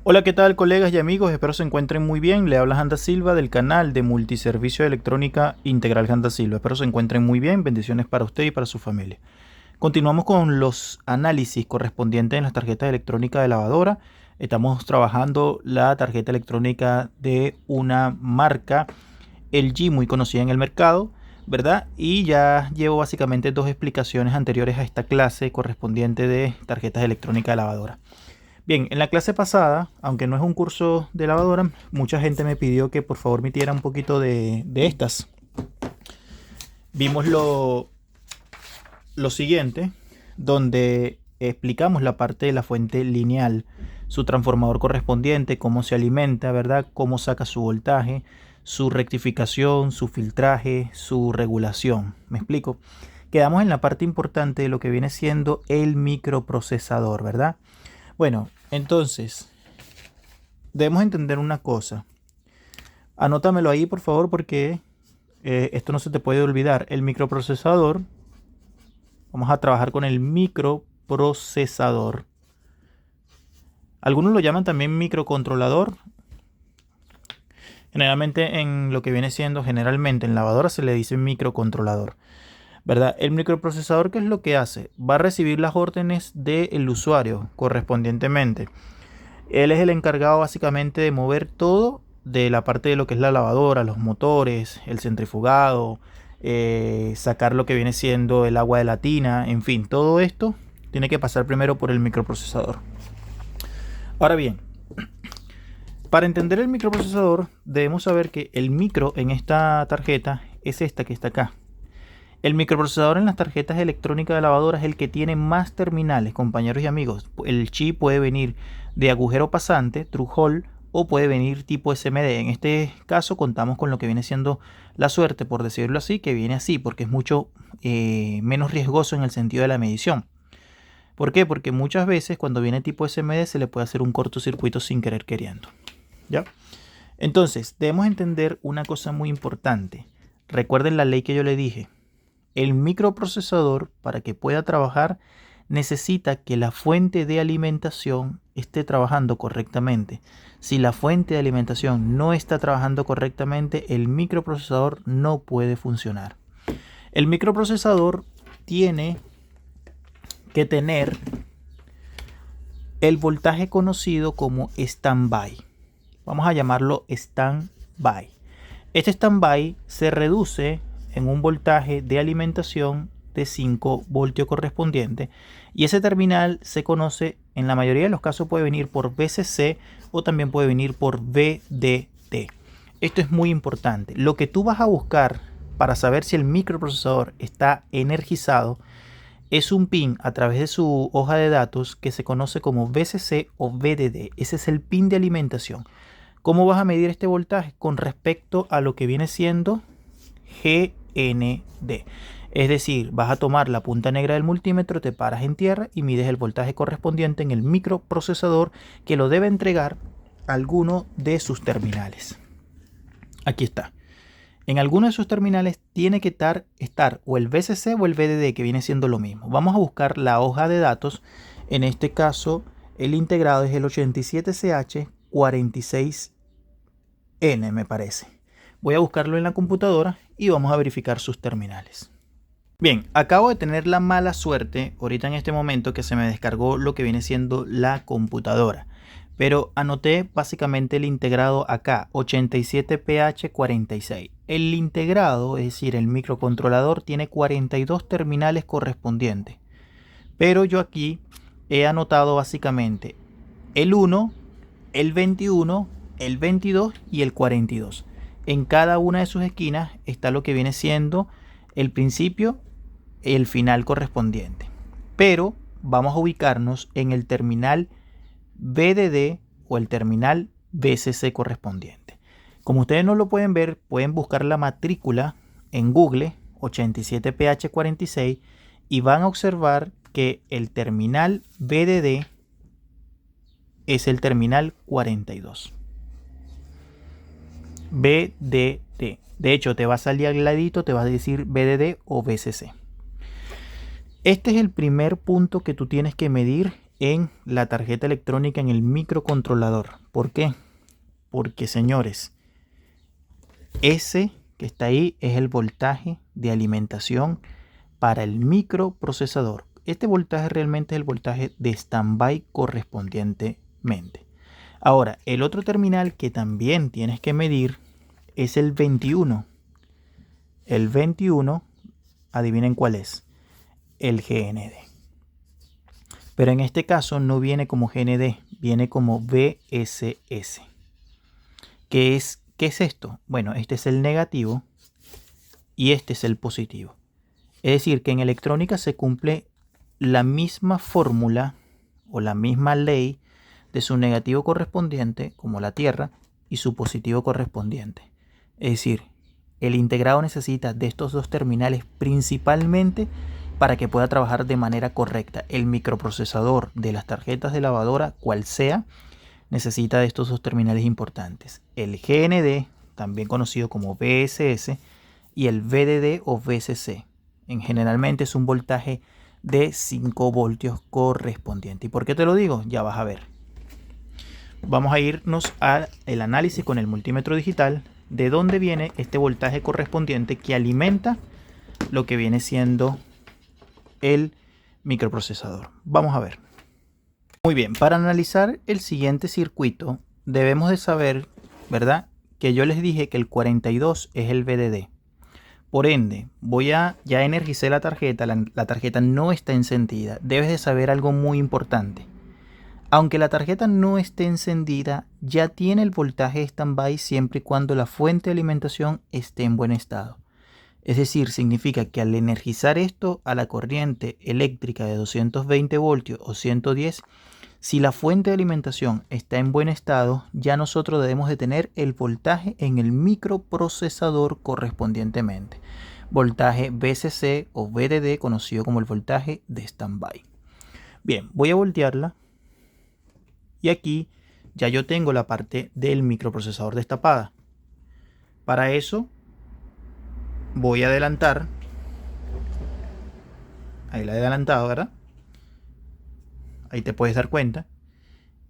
Hola, ¿qué tal colegas y amigos? Espero se encuentren muy bien. Le habla Janda Silva del canal de Multiservicio de Electrónica Integral Janda Silva. Espero se encuentren muy bien. Bendiciones para usted y para su familia. Continuamos con los análisis correspondientes en las tarjetas electrónicas de lavadora. Estamos trabajando la tarjeta electrónica de una marca LG muy conocida en el mercado, ¿verdad? Y ya llevo básicamente dos explicaciones anteriores a esta clase correspondiente de tarjetas electrónicas de lavadora. Bien, en la clase pasada, aunque no es un curso de lavadora, mucha gente me pidió que por favor metiera un poquito de estas. Vimos lo siguiente, donde explicamos la parte de la fuente lineal, su transformador correspondiente, cómo se alimenta, ¿verdad? Cómo saca su voltaje, su rectificación, su filtraje, su regulación. ¿Me explico? Quedamos en la parte importante de lo que viene siendo el microprocesador, ¿verdad? Bueno, entonces, debemos entender una cosa. Anótamelo ahí, por favor, porque esto no se te puede olvidar. El microprocesador, vamos a trabajar con el microprocesador. Algunos lo llaman también microcontrolador. Generalmente generalmente en lavadora se le dice microcontrolador, ¿verdad? El microprocesador, ¿qué es lo que hace? Va a recibir las órdenes del usuario correspondientemente. Él es el encargado básicamente de mover todo de la parte de lo que es la lavadora, los motores, el centrifugado, sacar lo que viene siendo el agua de la tina, en fin, todo esto tiene que pasar primero por el microprocesador. Ahora bien, para entender el microprocesador debemos saber que el micro en esta tarjeta es esta que está acá. El microprocesador en las tarjetas electrónicas de lavadora es el que tiene más terminales, compañeros y amigos. El chip puede venir de agujero pasante, through hole, o puede venir tipo SMD. En este caso contamos con lo que viene siendo la suerte, por decirlo así, que viene así, porque es mucho menos riesgoso en el sentido de la medición. ¿Por qué? Porque muchas veces cuando viene tipo SMD se le puede hacer un cortocircuito sin querer queriendo. ¿Ya? Entonces, debemos entender una cosa muy importante. Recuerden la ley que yo le dije. El microprocesador, para que pueda trabajar, necesita que la fuente de alimentación esté trabajando correctamente. Si la fuente de alimentación no está trabajando correctamente, el microprocesador no puede funcionar. El microprocesador tiene que tener el voltaje conocido como standby. Vamos a llamarlo standby. Este standby se reduce en un voltaje de alimentación de 5 voltios correspondiente, y ese terminal se conoce, en la mayoría de los casos puede venir por VCC o también puede venir por VDD. Esto es muy importante. Lo que tú vas a buscar para saber si el microprocesador está energizado es un pin a través de su hoja de datos que se conoce como VCC o VDD. Ese es el pin de alimentación. ¿Cómo vas a medir este voltaje? Con respecto a lo que viene siendo GND. Es decir, vas a tomar la punta negra del multímetro, te paras en tierra y mides el voltaje correspondiente en el microprocesador que lo debe entregar a alguno de sus terminales. Aquí está. En alguno de sus terminales tiene que estar o el VCC o el VDD, que viene siendo lo mismo. Vamos a buscar la hoja de datos. En este caso, el integrado es el 87CH46N, me parece. Voy a buscarlo en la computadora y vamos a verificar sus terminales. Bien, acabo de tener la mala suerte ahorita en este momento que se me descargó lo que viene siendo la computadora. Pero anoté básicamente el integrado acá, 87PH46. El integrado, es decir, el microcontrolador, tiene 42 terminales correspondientes. Pero yo aquí he anotado básicamente el 1, el 21, el 22 y el 42. En cada una de sus esquinas está lo que viene siendo el principio y el final correspondiente. Pero vamos a ubicarnos en el terminal VDD o el terminal VCC correspondiente. Como ustedes no lo pueden ver, pueden buscar la matrícula en Google 87PH46 y van a observar que el terminal VDD es el terminal 42. VDD. De hecho, te va a salir al ladito, te va a decir VDD o VCC. Este es el primer punto que tú tienes que medir en la tarjeta electrónica, en el microcontrolador. ¿Por qué? Porque, señores, ese que está ahí es el voltaje de alimentación para el microprocesador. Este voltaje realmente es el voltaje de standby correspondientemente. Ahora, el otro terminal que también tienes que medir es el 21. El 21, adivinen cuál es, el GND. Pero en este caso no viene como GND, viene como VSS. ¿Qué es esto? Bueno, este es el negativo y este es el positivo. Es decir, que en electrónica se cumple la misma fórmula o la misma ley de su negativo correspondiente, como la Tierra, y su positivo correspondiente. Es decir, el integrado necesita de estos dos terminales principalmente para que pueda trabajar de manera correcta. El microprocesador de las tarjetas de lavadora, cual sea, necesita de estos dos terminales importantes. El GND, también conocido como VSS, y el VDD o VCC. Generalmente es un voltaje de 5 voltios correspondiente. ¿Y por qué te lo digo? Ya vas a ver. Vamos a irnos al análisis con el multímetro digital, de dónde viene este voltaje correspondiente que alimenta lo que viene siendo el microprocesador. Vamos a ver. Muy bien, para analizar el siguiente circuito debemos de saber, ¿verdad?, que yo les dije que el 42 es el VDD. Por ende, ya energicé la tarjeta, la tarjeta no está encendida. Debes de saber algo muy importante. Aunque la tarjeta no esté encendida, ya tiene el voltaje standby siempre y cuando la fuente de alimentación esté en buen estado. Es decir, significa que al energizar esto a la corriente eléctrica de 220 voltios o 110, si la fuente de alimentación está en buen estado, ya nosotros debemos de tener el voltaje en el microprocesador correspondientemente. Voltaje VCC o VDD, conocido como el voltaje de standby. Bien, voy a voltearla. Y aquí ya yo tengo la parte del microprocesador destapada. Para eso voy a adelantar. Ahí la he adelantado, ¿verdad? Ahí te puedes dar cuenta.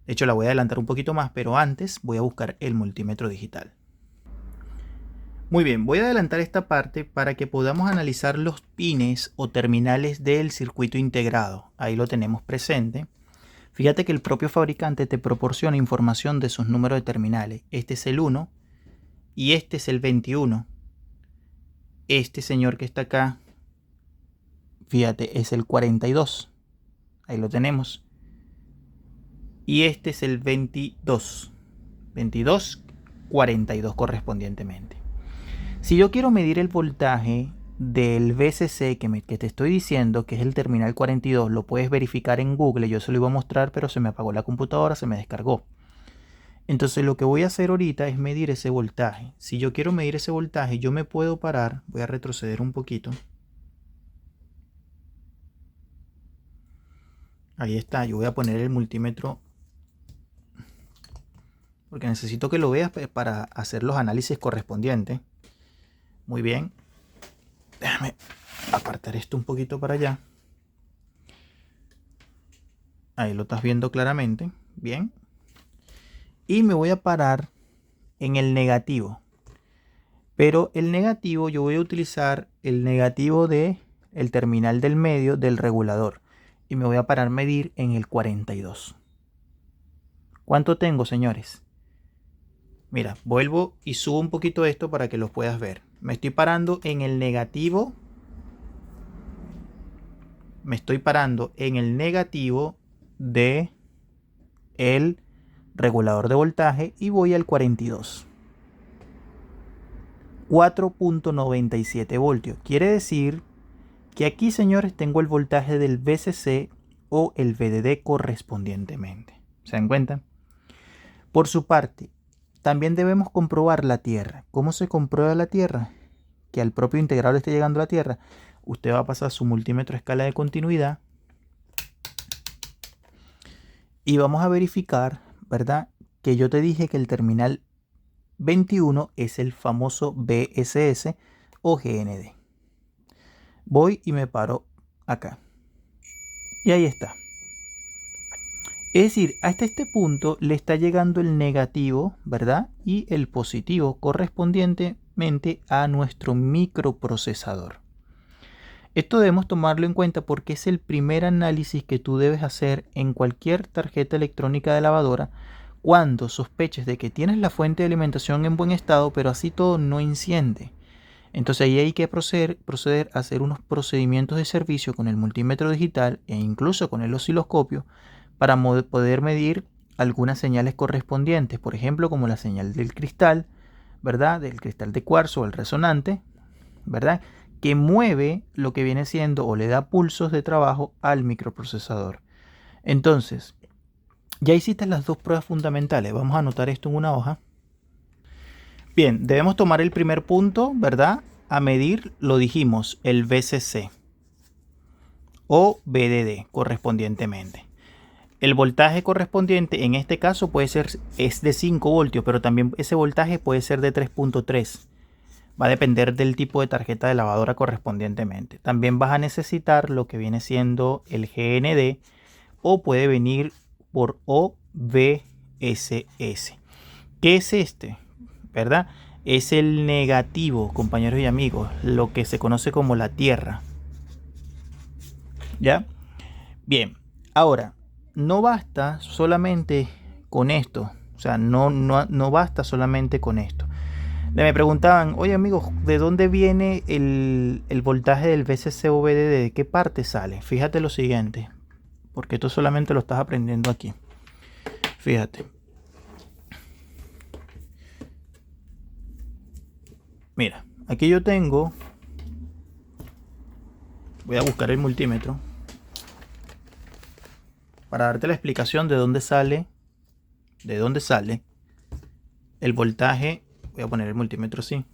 De hecho la voy a adelantar un poquito más, pero antes voy a buscar el multímetro digital. Muy bien, voy a adelantar esta parte para que podamos analizar los pines o terminales del circuito integrado. Ahí lo tenemos presente. Fíjate que el propio fabricante te proporciona información de sus números de terminales. Este es el 1 y este es el 21. Este señor que está acá, fíjate, es el 42. Ahí lo tenemos. Y este es el 22. 22, 42 correspondientemente. Si yo quiero medir el voltaje del VCC que te estoy diciendo, que es el terminal 42, lo puedes verificar en Google. Yo se lo iba a mostrar, pero se me apagó la computadora, se me descargó. Entonces lo que voy a hacer ahorita es medir ese voltaje. Si yo quiero medir ese voltaje, yo me puedo parar. Voy a retroceder un poquito. Ahí está, yo voy a poner el multímetro porque necesito que lo veas para hacer los análisis correspondientes. Muy bien. Déjame apartar esto un poquito para allá. Ahí lo estás viendo claramente. Bien. Y me voy a parar en el negativo. Pero el negativo, yo voy a utilizar el negativo del terminal del medio del regulador. Y me voy a parar a medir en el 42. ¿Cuánto tengo, señores? Mira, vuelvo y subo un poquito esto para que los puedas ver. Me estoy parando en el negativo. Me estoy parando en el negativo de el regulador de voltaje y voy al 42. 4.97 voltios. Quiere decir que aquí, señores, tengo el voltaje del VCC o el VDD correspondientemente. ¿Se dan cuenta? Por su parte, también debemos comprobar la Tierra. ¿Cómo se comprueba la Tierra? Que al propio integrador esté llegando a la Tierra. Usted va a pasar su multímetro a escala de continuidad y vamos a verificar, ¿verdad?, que yo te dije que el terminal 21 es el famoso VSS o GND. Voy y me paro acá. Y ahí está. Es decir, hasta este punto le está llegando el negativo, ¿verdad? Y el positivo correspondientemente a nuestro microprocesador. Esto debemos tomarlo en cuenta porque es el primer análisis que tú debes hacer en cualquier tarjeta electrónica de lavadora cuando sospeches de que tienes la fuente de alimentación en buen estado, pero así todo no enciende. Entonces ahí hay que proceder a hacer unos procedimientos de servicio con el multímetro digital e incluso con el osciloscopio para poder medir algunas señales correspondientes, por ejemplo como la señal del cristal, ¿verdad? Del cristal de cuarzo o el resonante, ¿verdad? Que mueve lo que viene siendo o le da pulsos de trabajo al microprocesador. Entonces, ya hiciste las dos pruebas fundamentales. Vamos a anotar esto en una hoja. Bien, debemos tomar el primer punto, ¿verdad? A medir, lo dijimos, el VCC o VDD correspondientemente. El voltaje correspondiente en este caso es de 5 voltios, pero también ese voltaje puede ser de 3.3. Va a depender del tipo de tarjeta de lavadora correspondientemente. También vas a necesitar lo que viene siendo el GND o puede venir por OVSS. ¿Qué es este? ¿Verdad? Es el negativo, compañeros y amigos, lo que se conoce como la tierra. ¿Ya? Bien, ahora, no basta solamente con esto. O sea, no basta solamente con esto. Me preguntaban, oye amigos, ¿de dónde viene el voltaje del VCC-VDD? ¿De qué parte sale? Fíjate lo siguiente, porque esto solamente lo estás aprendiendo aquí. Fíjate. Mira, aquí yo tengo, voy a buscar el multímetro para darte la explicación de dónde sale el voltaje. Voy a poner el multímetro así.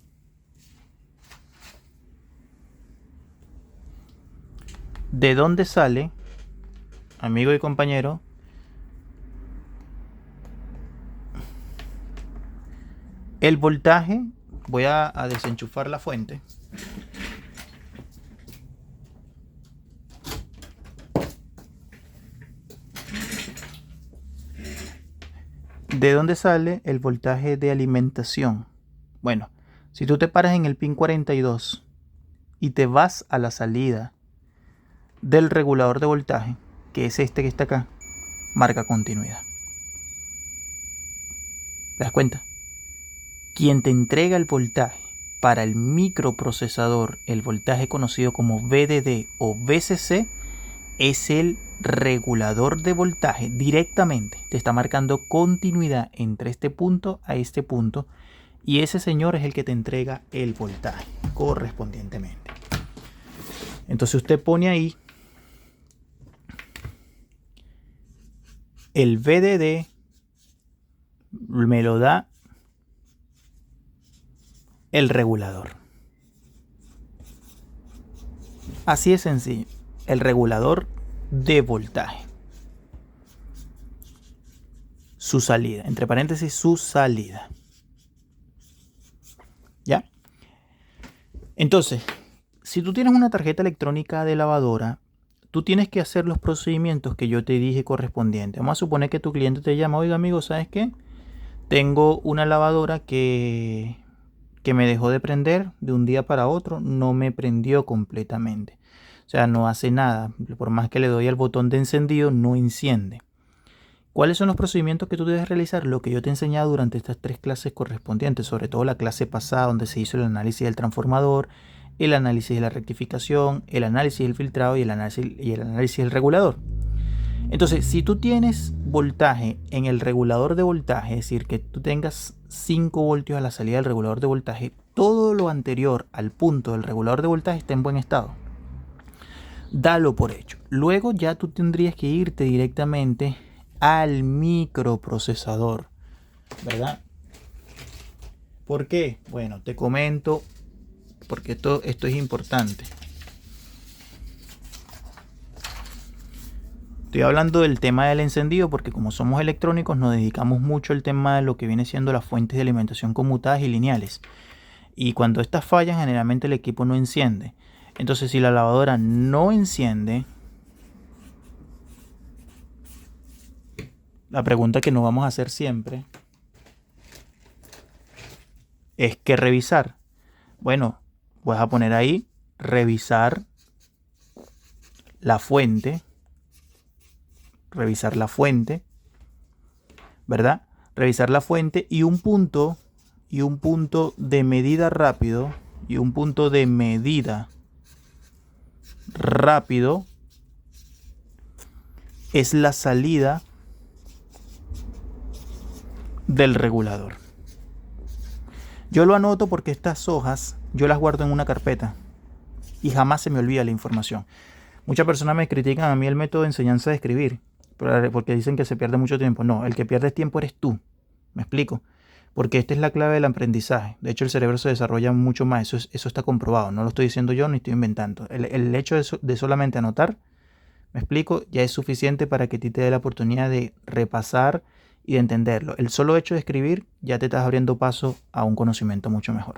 ¿De dónde sale, amigo y compañero, el voltaje? Voy a desenchufar la fuente. ¿De dónde sale el voltaje de alimentación? Bueno, si tú te paras en el pin 42 y te vas a la salida del regulador de voltaje, que es este que está acá, marca continuidad. ¿Te das cuenta? Quien te entrega el voltaje para el microprocesador, el voltaje conocido como VDD o VCC, es el regulador de voltaje. Directamente te está marcando continuidad entre este punto a este punto, y ese señor es el que te entrega el voltaje correspondientemente. Entonces usted pone ahí el VDD, me lo da el regulador. Así es sencillo, el regulador de voltaje. Su salida, entre paréntesis, su salida. ¿Ya? Entonces, si tú tienes una tarjeta electrónica de lavadora, tú tienes que hacer los procedimientos que yo te dije correspondientes. Vamos a suponer que tu cliente te llama, oiga amigo, ¿sabes qué? Tengo una lavadora que me dejó de prender de un día para otro, no me prendió completamente. O sea, no hace nada. Por más que le doy al botón de encendido, no enciende. ¿Cuáles son los procedimientos que tú debes realizar? Lo que yo te he enseñado durante estas 3 clases correspondientes, sobre todo la clase pasada donde se hizo el análisis del transformador, el análisis de la rectificación, el análisis del filtrado y el análisis del regulador. Entonces, si tú tienes voltaje en el regulador de voltaje, es decir, que tú tengas 5 voltios a la salida del regulador de voltaje, todo lo anterior al punto del regulador de voltaje está en buen estado. Dalo por hecho. Luego ya tú tendrías que irte directamente al microprocesador, ¿verdad? ¿Por qué? Bueno, te comento, porque esto es importante. Estoy hablando del tema del encendido porque como somos electrónicos nos dedicamos mucho al tema de lo que viene siendo las fuentes de alimentación conmutadas y lineales. Y cuando estas fallan, generalmente el equipo no enciende. Entonces, si la lavadora no enciende, La pregunta que nos vamos a hacer siempre es ¿qué revisar? Bueno, vas a poner ahí revisar la fuente, ¿verdad? Revisar la fuente y un punto de medida rápido es la salida del regulador. Yo lo anoto porque estas hojas yo las guardo en una carpeta y jamás se me olvida la información. Muchas personas me critican a mí el método de enseñanza de escribir porque dicen que se pierde mucho tiempo. No, el que pierde tiempo eres tú. ¿Me explico? Porque esta es la clave del aprendizaje. De hecho, el cerebro se desarrolla mucho más. Eso está comprobado. No lo estoy diciendo yo ni estoy inventando. El hecho de solamente anotar, ¿me explico? Ya es suficiente para que a ti te dé la oportunidad de repasar y de entenderlo. El solo hecho de escribir ya te estás abriendo paso a un conocimiento mucho mejor.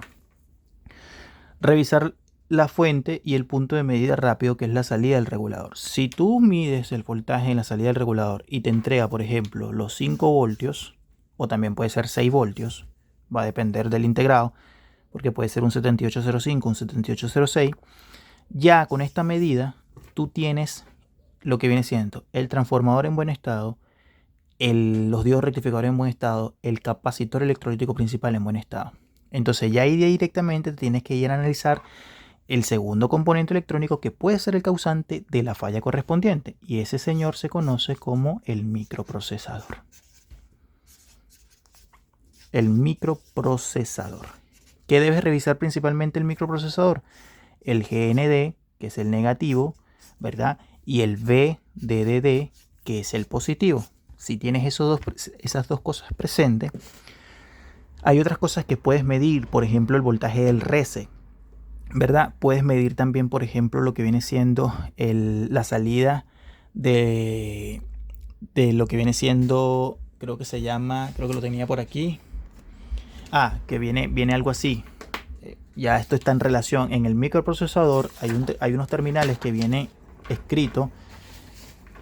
Revisar la fuente y el punto de medida rápido, que es la salida del regulador. Si tú mides el voltaje en la salida del regulador y te entrega, por ejemplo, los 5 voltios, o también puede ser 6 voltios, va a depender del integrado, porque puede ser un 7805, un 7806, ya con esta medida tú tienes lo que viene siendo el transformador en buen estado, los diodos rectificadores en buen estado, el capacitor electrolítico principal en buen estado. Entonces ya ahí directamente tienes que ir a analizar el segundo componente electrónico que puede ser el causante de la falla correspondiente, y ese señor se conoce como el microprocesador. El microprocesador. ¿Qué debes revisar principalmente el microprocesador? El GND, que es el negativo, ¿verdad? Y el VDD, que es el positivo. Si tienes esas dos cosas presentes, hay otras cosas que puedes medir, por ejemplo, el voltaje del reset, ¿verdad? Puedes medir también, por ejemplo, lo que viene siendo la salida de lo que viene siendo, creo que lo tenía por aquí. Que viene algo así. Ya esto está en relación. En el microprocesador hay unos terminales que viene escrito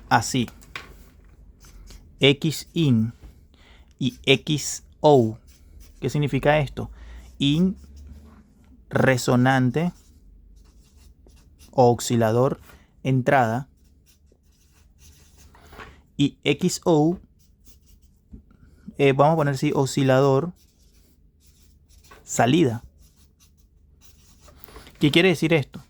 así: XIN y XO. ¿Qué significa esto? IN, resonante o oscilador entrada, y XO, vamos a poner así, oscilador salida. ¿Qué quiere decir esto?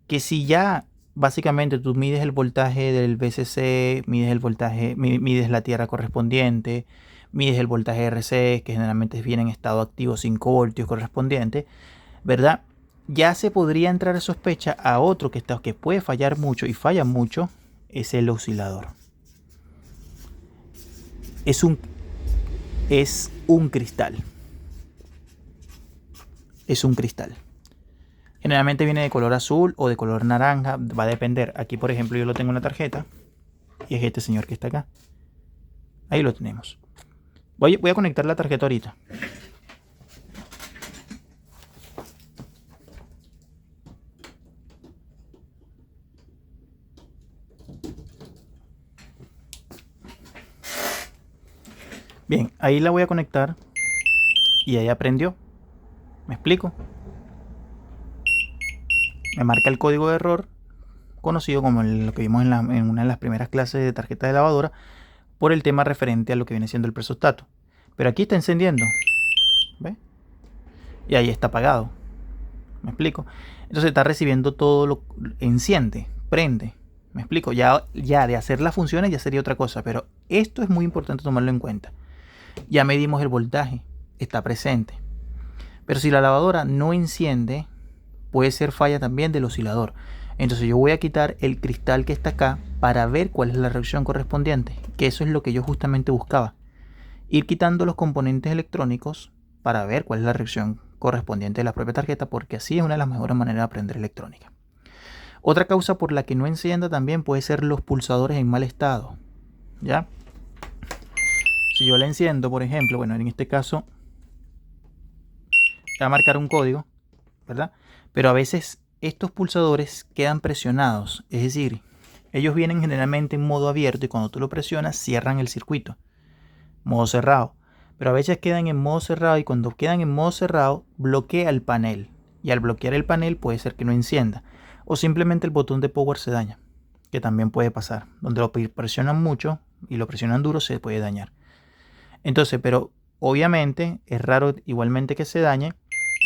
Que si ya básicamente tú mides el voltaje del VCC, mides la tierra correspondiente, mides el voltaje RC, que generalmente viene en estado activo 5 voltios correspondiente, ¿verdad? Ya se podría entrar a sospecha a otro que puede fallar mucho y falla mucho, es el oscilador. Es un cristal. Es un cristal. Generalmente viene de color azul o de color naranja, va a depender. Aquí, por ejemplo, yo lo tengo en la tarjeta y es este señor que está acá. Ahí lo tenemos. Voy a conectar la tarjeta ahorita. Bien, ahí la voy a conectar y ahí aprendió. ¿Me explico? Me marca el código de error, conocido como lo que vimos en una de las primeras clases de tarjeta de lavadora, por el tema referente a lo que viene siendo el presostato. Pero aquí está encendiendo, ¿ve? Y ahí está apagado. ¿Me explico? Entonces está recibiendo todo enciende, prende. ¿Me explico? Ya de hacer las funciones ya sería otra cosa, pero esto es muy importante tomarlo en cuenta. Ya medimos el voltaje, está presente. Pero si la lavadora no enciende, puede ser falla también del oscilador. Entonces yo voy a quitar el cristal que está acá para ver cuál es la reacción correspondiente, que eso es lo que yo justamente buscaba. Ir quitando los componentes electrónicos para ver cuál es la reacción correspondiente de la propia tarjeta, porque así es una de las mejores maneras de aprender electrónica. Otra causa por la que no encienda también puede ser los pulsadores en mal estado, ¿ya? Si yo la enciendo, por ejemplo, bueno, en este caso va a marcar un código, ¿verdad? Pero a veces estos pulsadores quedan presionados, es decir, ellos vienen generalmente en modo abierto y cuando tú lo presionas cierran el circuito. modo cerrado. Pero a veces quedan en modo cerrado y cuando quedan en modo cerrado bloquea el panel. Y al bloquear el panel puede ser que no encienda. O simplemente el botón de power se daña, que también puede pasar. Donde lo presionan mucho y lo presionan duro se puede dañar. Entonces, pero obviamente es raro igualmente que se dañe,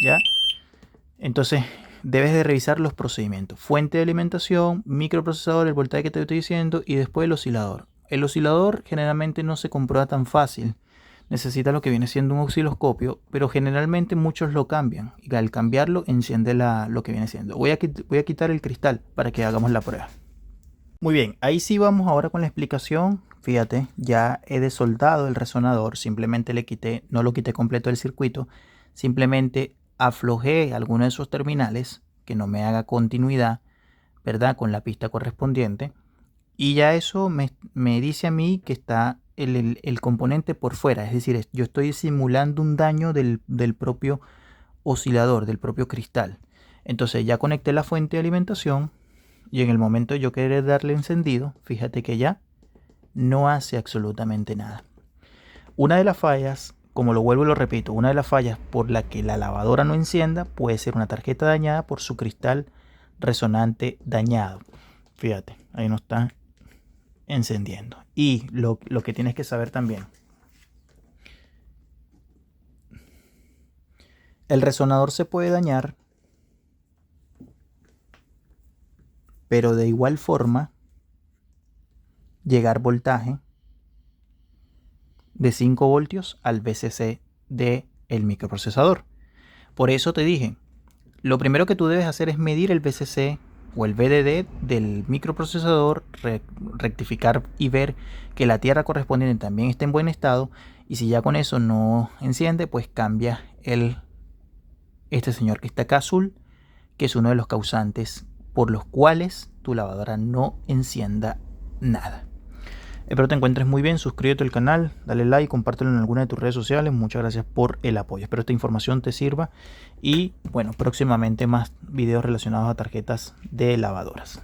¿ya? Entonces debes de revisar los procedimientos. Fuente de alimentación, microprocesador, el voltaje que te estoy diciendo y después el oscilador. El oscilador generalmente no se comprueba tan fácil. Necesita lo que viene siendo un osciloscopio, pero generalmente muchos lo cambian. Y al cambiarlo enciende lo que viene siendo. Voy a quitar el cristal para que hagamos la prueba. Muy bien, ahí sí vamos ahora con la explicación. Fíjate, ya he desoldado el resonador, simplemente no lo quité completo del circuito, simplemente aflojé alguno de esos terminales que no me haga continuidad, ¿verdad? Con la pista correspondiente. Y ya eso me dice a mí que está el componente por fuera, es decir, yo estoy simulando un daño del propio oscilador, del propio cristal. Entonces ya conecté la fuente de alimentación y en el momento de yo querer darle encendido, fíjate que ya no hace absolutamente nada. Una de las fallas, como lo vuelvo y lo repito, una de las fallas por la que la lavadora no encienda puede ser una tarjeta dañada por su cristal resonante dañado. Fíjate, ahí no está encendiendo. Y lo que tienes que saber también, el resonador se puede dañar, pero de igual forma llegar voltaje de 5 voltios al VCC del microprocesador. Por eso te dije, lo primero que tú debes hacer es medir el VCC o el VDD del microprocesador, rectificar y ver que la tierra correspondiente también esté en buen estado, y si ya con eso no enciende, pues cambia este señor que está acá azul, que es uno de los causantes por los cuales tu lavadora no encienda nada. Espero te encuentres muy bien, suscríbete al canal, dale like, compártelo en alguna de tus redes sociales. Muchas gracias por el apoyo. Espero esta información te sirva y bueno, próximamente más videos relacionados a tarjetas de lavadoras.